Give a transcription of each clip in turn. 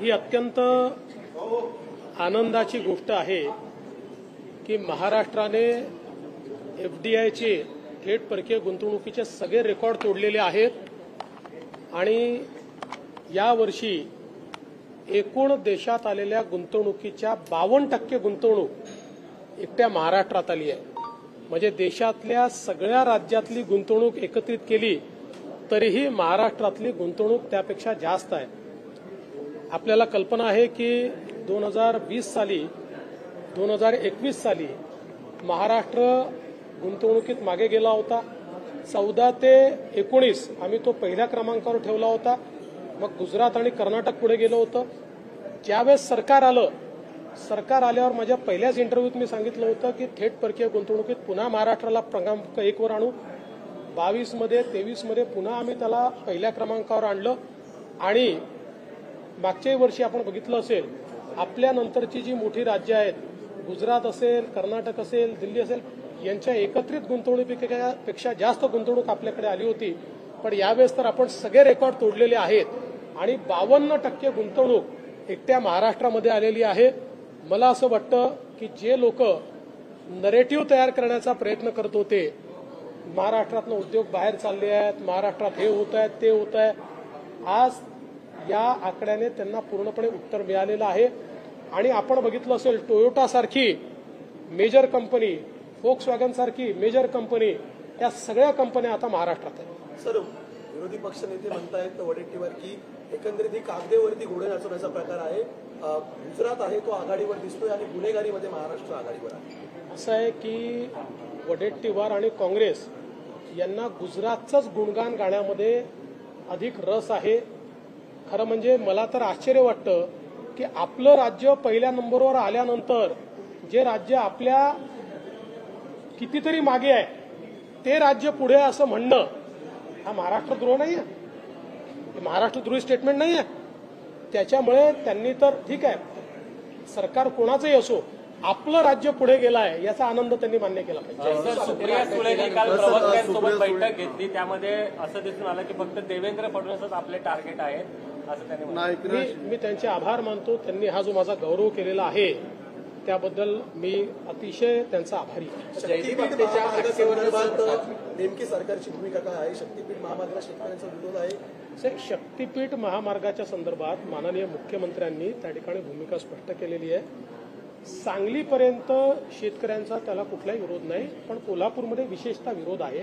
ही अत्यंत आनंदाची गोष्ट आहे की महाराष्ट्राने एफडीआयचे थेट परकीय गुंतवणुकीचे सगळे रेकॉर्ड तोडलेले आहेत आणि यावर्षी एकूण देशात आलेल्या गुंतवणुकीच्या 52% गुंतवणूक एकट्या महाराष्ट्रात आली आहे। म्हणजे देशातल्या सगळ्या राज्यातली गुंतवणूक एकत्रित केली तरीही महाराष्ट्रातली गुंतवणूक त्यापेक्षा जास्त आहे। आपल्याला कल्पना आहे की 2020 साली 2021 साली महाराष्ट्र गुंतवणुकीत मागे गेला होता। 14 ते 19 आम्ही तो पहिल्या क्रमांकावर ठेवला होता। मग गुजरात आणि कर्नाटक पुढे गेलो होतं। ज्यावेळेस सरकार आल्यावर माझ्या पहिल्याच इंटरव्ह्यूत मी सांगितलं होतं की थेट परकीय गुंतवणुकीत पुन्हा महाराष्ट्राला क्रमांक 1 वर आणू। 22 मध्ये 23 मध्ये पुन्हा आम्ही त्याला पहिल्या क्रमांकावर आणलं आणि मागच्याही वर्षी आपण बघितलं असेल आपल्यानंतरची जी मोठी राज्य आहेत गुजरात असेल, कर्नाटक असेल, दिल्ली असेल यांच्या एकत्रित गुंतवणुकीपेक्षा जास्त गुंतवणूक आपल्याकडे आली होती। पण यावेळेस तर आपण सगळे रेकॉर्ड तोडलेले आहेत आणि 52% गुंतवणूक एकट्या महाराष्ट्रामध्ये आलेली आहे। मला असं वाटतं की जे लोक नरेटिव्ह तयार करण्याचा प्रयत्न करत होते महाराष्ट्रातनं उद्योग बाहेर चालले आहेत, महाराष्ट्रात हे होत आहे ते होत आहे, आज या आकड्याने त्यांना पूर्णपणे उत्तर मिळालेलं आहे। आणि आपण बघितलं असेल टोयोटा सारखी मेजर कंपनी, फोक्सवॅगन सारखी मेजर कंपनी या सगळ्या कंपन्या आता महाराष्ट्रात आहेत। सर, विरोधी पक्षनेते म्हणतायत वडेट्टीवार की एकंदरीत ही कागदेवरती घोडे नाचवण्याचा प्रकार आहे। गुजरात आहे तो आघाडीवर दिसतोय आणि गुन्हेगारीमध्ये महाराष्ट्र आघाडीवर आहे। असं आहे की वडेट्टीवार आणि काँग्रेस यांना गुजरातचंच गुणगान गाण्यामध्ये अधिक रस आहे। खरं म्हणजे मला तर आश्चर्य वाटतं की आपलं राज्य पहिल्या नंबरवर आल्यानंतर जे राज्य आपल्या कितीतरी मागे आहे ते राज्य पुढे असं म्हणणं हा महाराष्ट्रद्रोह नाही आहे, महाराष्ट्रद्रोही स्टेटमेंट नाही आहे। त्याच्यामुळे त्यांनी तर ठीक आहे सरकार कोणाचंही असो आपलं राज्य पुढे गेलं आहे याचा आनंद त्यांनी मान्य केला पाहिजे। सुप्रिया सुळेंनी काल प्रवक्त्यांसोबत बैठक घेतली त्यामध्ये असं दिसून आलं की फक्त देवेंद्र फडणवीसच आपले टार्गेट आहेत असं त्यांनी म्हटलं। मी त्यांचे आभार मानतो। त्यांनी हा जो माझा गौरव केलेला आहे त्याबद्दल मी अतिशय त्यांचा आभारी आहे। नेमकी सरकारची भूमिका काय आहे? शक्तीपीठ महामार्गाला शेतकऱ्यांचा विरोध आहे। शक्तीपीठ महामार्गाच्या संदर्भात माननीय मुख्यमंत्र्यांनी त्या ठिकाणी भूमिका स्पष्ट केलेली आहे। सांगलीपर्यंत शेतकऱ्यांचा त्याला कुठलाही विरोध नाही, पण कोल्हापूरमध्ये विशेषतः विरोध आहे।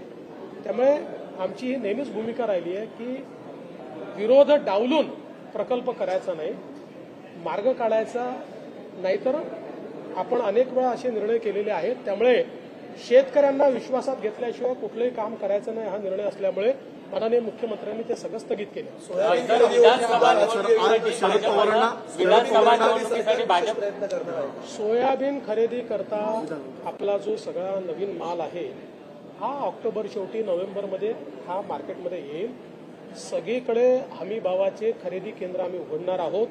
त्यामुळे आमची ही नेहमीच भूमिका राहिली आहे की विरोध डावलून प्रकल्प करायचा नाही, मार्ग काढायचा, नाहीतर आपण अनेक वेळा असे निर्णय केलेले आहेत। त्यामुळे शेतकऱ्यांना विश्वासात घेतल्याशिवाय कुठलंही काम करायचं नाही हा निर्णय असल्यामुळे माननीय मुख्यमंत्र्यांनी ते सगळं स्थगित केलं। सोयाबीन खरेदी करता आपला जो सगळा नवीन माल आहे हा ऑक्टोबर शेवटी नोव्हेंबरमध्ये हा मार्केटमध्ये येईल। सगळीकडे हमी भावाचे खरेदी केंद्र आम्ही उघडणार आहोत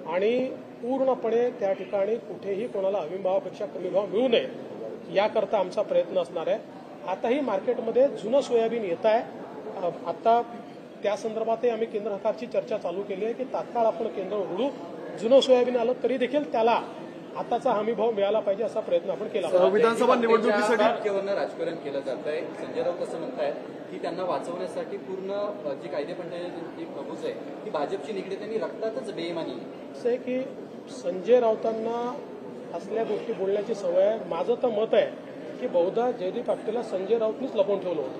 आणि पूर्णपणे त्या ठिकाणी कुठेही कोणाला हमी भावापेक्षा कमी भाव मिळू नये याकरता आमचा प्रयत्न असणार आहे। आताही मार्केटमध्ये जुनं सोयाबीन येत आहे। आता त्या संदर्भातही आम्ही केंद्र सरकारची चर्चा चालू केली आहे की तात्काळ आपण केंद्र उघडू, जुनं सोयाबीन आलं तरी देखील त्याला आताचा हमी भाव मिळाला पाहिजे असा प्रयत्न आपण केला। विधानसभा निवडणुकीसाठी राजकारण केलं जात आहे। संजय राऊत असं म्हणतायत की त्यांना वाचवण्यासाठी पूर्ण जी कायदेमंडळाची प्रभूच आहे ती भाजपची निगडीत त्यांनी रक्तातच बेईमानी असं आहे की संजय राऊतांना असल्या गोष्टी बोलण्याची सवय आहे। माझं तर मत आहे की बहुधा जयदीप आपटेला संजय राऊतनीच लपवून ठेवलं होतं।